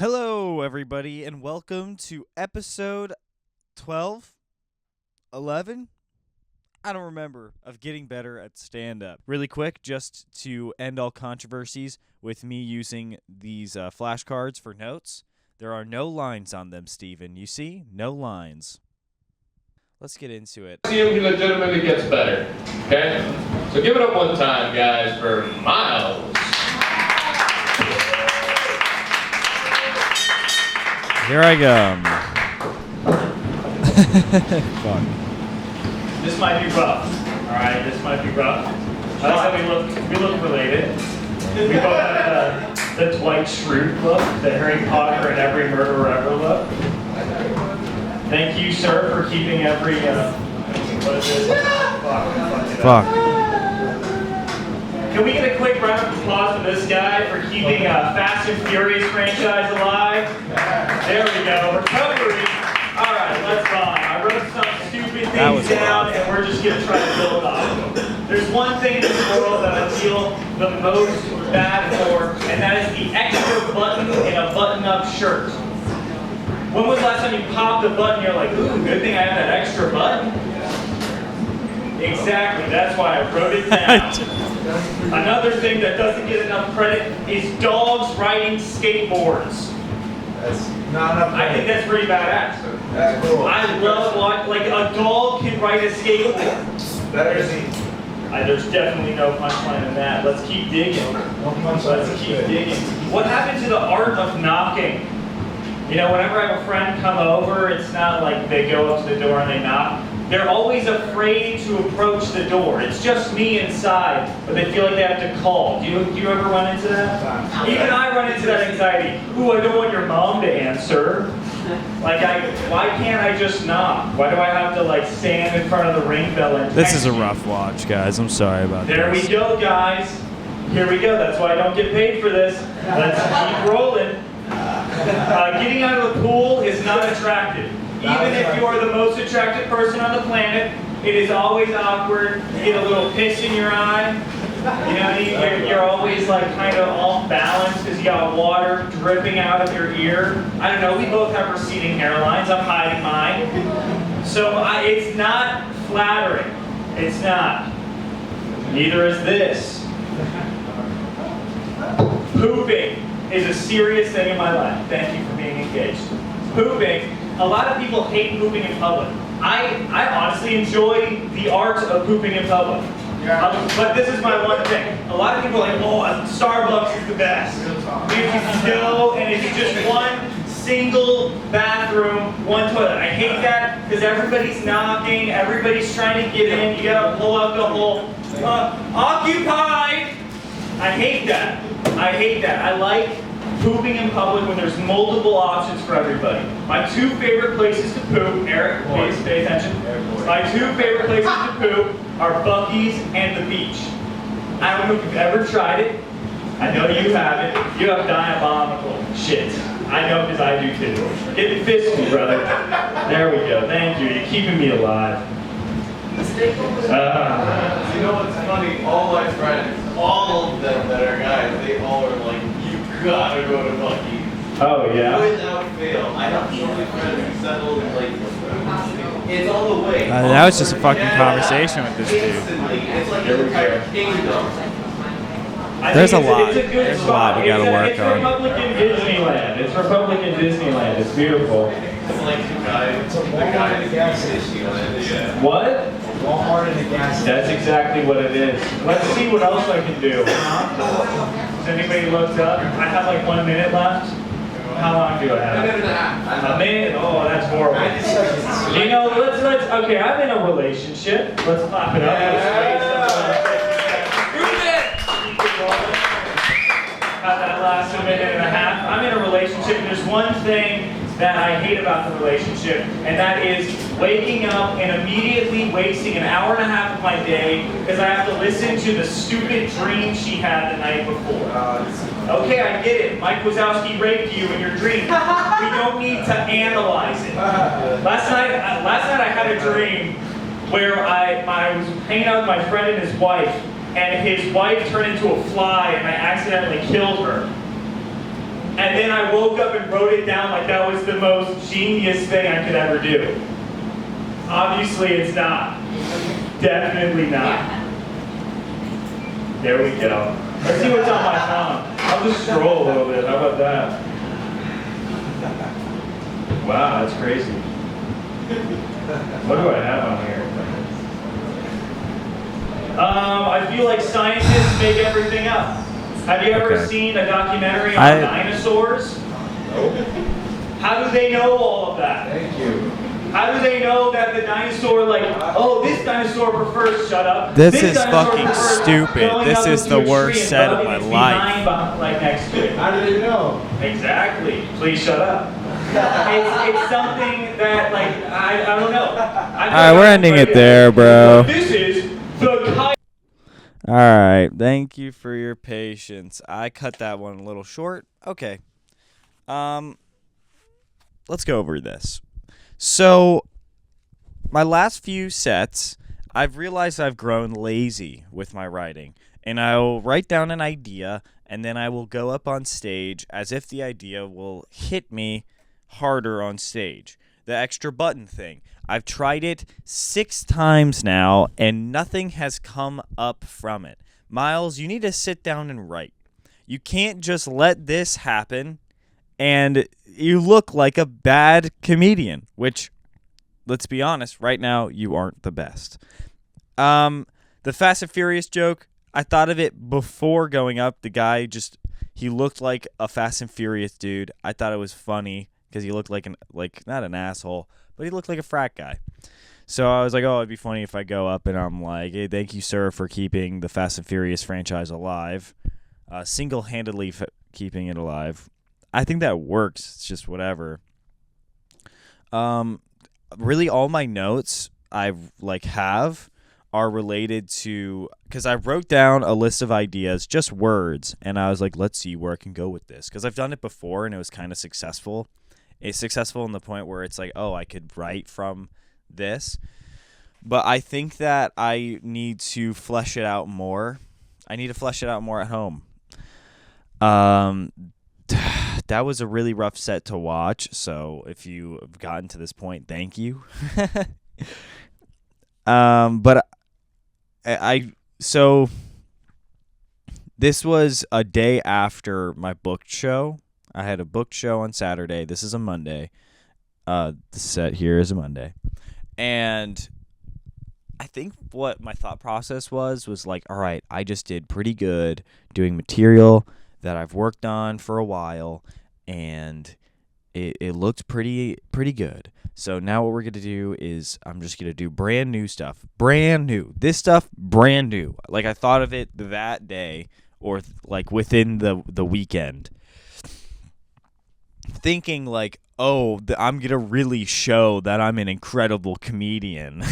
Hello, everybody, and welcome to episode 12, 11? I don't remember, of Getting Better at Stand-Up. Really quick, just to end all controversies with me using these flashcards for notes. There are no lines on them, Steven. You see? No lines. Let's get into it. See if he legitimately gets better, okay? So give it up one time, guys, for Miles. Here I go. Fuck. This might be rough. All right, this might be rough. I like how we look related. We both have the Dwight Schrute look, the Harry Potter and every murderer ever look. Thank you, sir, for keeping every what is this? Fuck. Can we get a quick round of applause for this guy for keeping Fast and Furious franchise alive? There we go. Recovery. All right, let's vibe. I wrote some stupid things down, and we're just going to try to build off them. There's one thing in this world that I feel the most bad for, and that is the extra button in a button-up shirt. When was the last time you popped a button, you're like, ooh, good thing I have that extra button? Exactly, that's why I wrote it down. Another thing that doesn't get enough credit is dogs riding skateboards. That's not enough credit. I think that's pretty badass. That's cool. I love watching, like a dog can ride a skateboard. There's definitely no punchline in that. Let's keep digging. Let's keep digging. What happened to the art of knocking? You know, whenever I have a friend come over, it's not like they go up to the door and they knock. They're always afraid to approach the door. It's just me inside, but they feel like they have to call. Do you ever run into that? Even I run into that anxiety. Ooh, I don't want your mom to answer. Like, why can't I just knock? Why do I have to like stand in front of the ring bell and This is a rough watch, guys. I'm sorry about There this. we go, guys. Here we go. That's why I don't get paid for this. Let's keep rolling. Getting out of the pool is not attractive. Even if you are the most attractive person on the planet, it is always awkward. You get a little piss in your eye. You know, you're always like kind of off balance because you got water dripping out of your ear. I don't know, we both have receding hairlines. I'm hiding mine. So it's not flattering. It's not. Neither is this. Pooping is a serious thing in my life. Thank you for being engaged. Pooping. A lot of people hate pooping in public. I honestly enjoy the art of pooping in public. But this is my one thing. A lot of people are like, oh, Starbucks is the best. Because you can go and it's just one single bathroom, one toilet. I hate that because everybody's knocking, everybody's trying to get in. You gotta pull out the whole occupied. I hate that. I hate that. I like pooping in public when there's multiple options for everybody. My two favorite places to poop, Eric, please pay attention. My two favorite places to poop are Buc-ee's and the beach. I don't know if you've ever tried it. I know you haven't. You have diabolical shit. I know because I do too. Get fisty, brother. There we go. Thank you. You're keeping me alive. You know what's funny? All my friends, all of them that are guys, they all are like, you gotta go to Buc-ee's. Oh, yeah? Without fail. I have so many friends who settled in like, it's all the way. That was just a fucking conversation with this dude. Instantly. It's like an entire kingdom. There's a lot. There's a lot we gotta work It's on. Republican Disneyland. It's Republican Disneyland. It's beautiful. It's like the guy in the gas station. Yeah. What? Walmart in the gas station. That's exactly what it is. Let's see what else I can do. Has anybody looked up? I have like 1 minute left. How long do I have? A minute? Oh, that's horrible. You know, let's, okay, I'm in a relationship. Let's clap it up. Got that last minute and a half. I'm in a relationship, and there's one thing that I hate about the relationship, and that is waking up and immediately wasting an hour and a half of my day because I have to listen to the stupid dream she had the night before. Okay, I get it. Mike Wazowski raped you in your dream. We don't need to analyze it. Last night I had a dream where I was hanging out with my friend and his wife, and his wife turned into a fly, and I accidentally killed her. And then I woke up and wrote it down like that was the most genius thing I could ever do. Obviously it's not. Definitely not. There we go. Let's see what's on my tongue. I'll just scroll a little bit. How about that? Wow, that's crazy. What do I have on here? I feel like scientists make everything up. Have you ever seen a documentary on dinosaurs? Nope. How do they know all of that? Thank you. How do they know that the dinosaur, like, oh, this dinosaur prefers, shut up. This is dinosaur fucking prefers stupid. going This up is into the a worst tree and set of rubbing my its life. behind like next to it. How did they know? Exactly. Please shut up. It's something that, like, I don't know. Alright, we're ending it there, bro. This is the Alright, thank you for your patience. I cut that one a little short. Okay. Let's go over this. So, my last few sets, I've realized I've grown lazy with my writing. And I'll write down an idea, and then I will go up on stage as if the idea will hit me harder on stage. The extra button thing. I've tried it 6 times now, and nothing has come up from it. Miles, you need to sit down and write. You can't just let this happen, and you look like a bad comedian, which, let's be honest, right now, you aren't the best. The Fast and Furious joke, I thought of it before going up. The guy he looked like a Fast and Furious dude. I thought it was funny because he looked like not an asshole, but he looked like a frat guy. So I was like, oh, it'd be funny if I go up and I'm like, hey, thank you, sir, for keeping the Fast and Furious franchise alive. Single-handedly keeping it alive. I think that works. It's just whatever. Really, all my notes I have are related to, because I wrote down a list of ideas, just words, and I was like, let's see where I can go with this, because I've done it before and it was kind of successful. It's successful in the point where it's like, oh, I could write from this, but I think that I need to flesh it out more. I need to flesh it out more at home. That was a really rough set to watch, so if you have gotten to this point, thank you. But so this was a day after my booked show. I had a booked show on Saturday. This is a Monday. The set here is a Monday. And I think what my thought process was like, all right, I just did pretty good doing material that I've worked on for a while, and it looked pretty good. So now what we're going to do is I'm just going to do brand new stuff. Brand new. This stuff, brand new. Like, I thought of it that day or like within the weekend. Thinking like, oh, I'm going to really show that I'm an incredible comedian.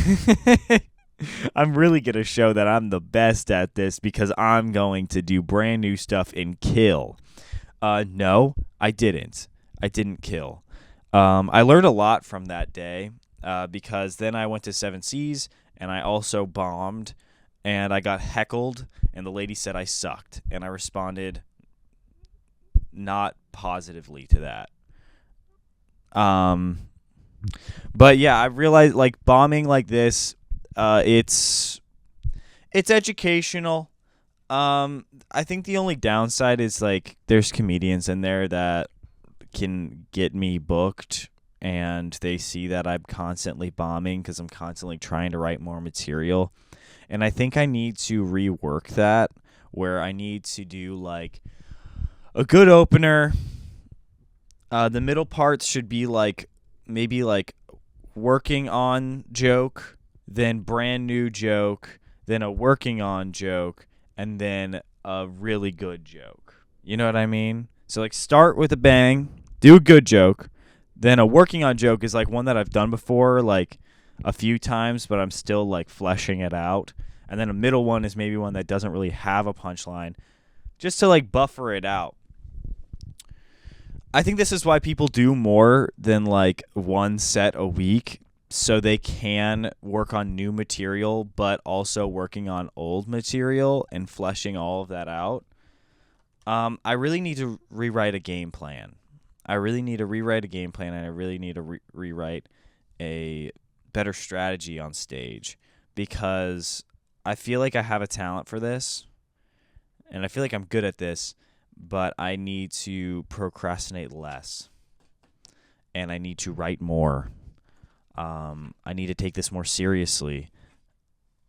I'm really going to show that I'm the best at this because I'm going to do brand new stuff and kill. No, I didn't. I didn't kill. I learned a lot from that day because then I went to 7Cs and I also bombed and I got heckled and the lady said I sucked and I responded not positively to that. But yeah, I realized like bombing like this, it's educational. I think the only downside is like there's comedians in there that can get me booked and they see that I'm constantly bombing because I'm constantly trying to write more material. And I think I need to rework that where I need to do like a good opener. The middle parts should be like maybe like working on joke, then brand new joke, then a working on joke, and then a really good joke. You know what I mean? So like start with a bang, do a good joke, then a working on joke is like one that I've done before like a few times, but I'm still like fleshing it out. And then a middle one is maybe one that doesn't really have a punchline, just to like buffer it out. I think this is why people do more than like one set a week, so they can work on new material, but also working on old material and fleshing all of that out. I really need to rewrite a game plan. I really need to rewrite a game plan, and I really need to rewrite a better strategy on stage, because I feel like I have a talent for this, and I feel like I'm good at this, but I need to procrastinate less, and I need to write more. I need to take this more seriously,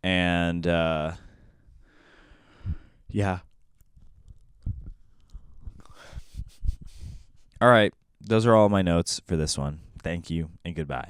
and yeah. All right, those are all my notes for this one. Thank you and goodbye.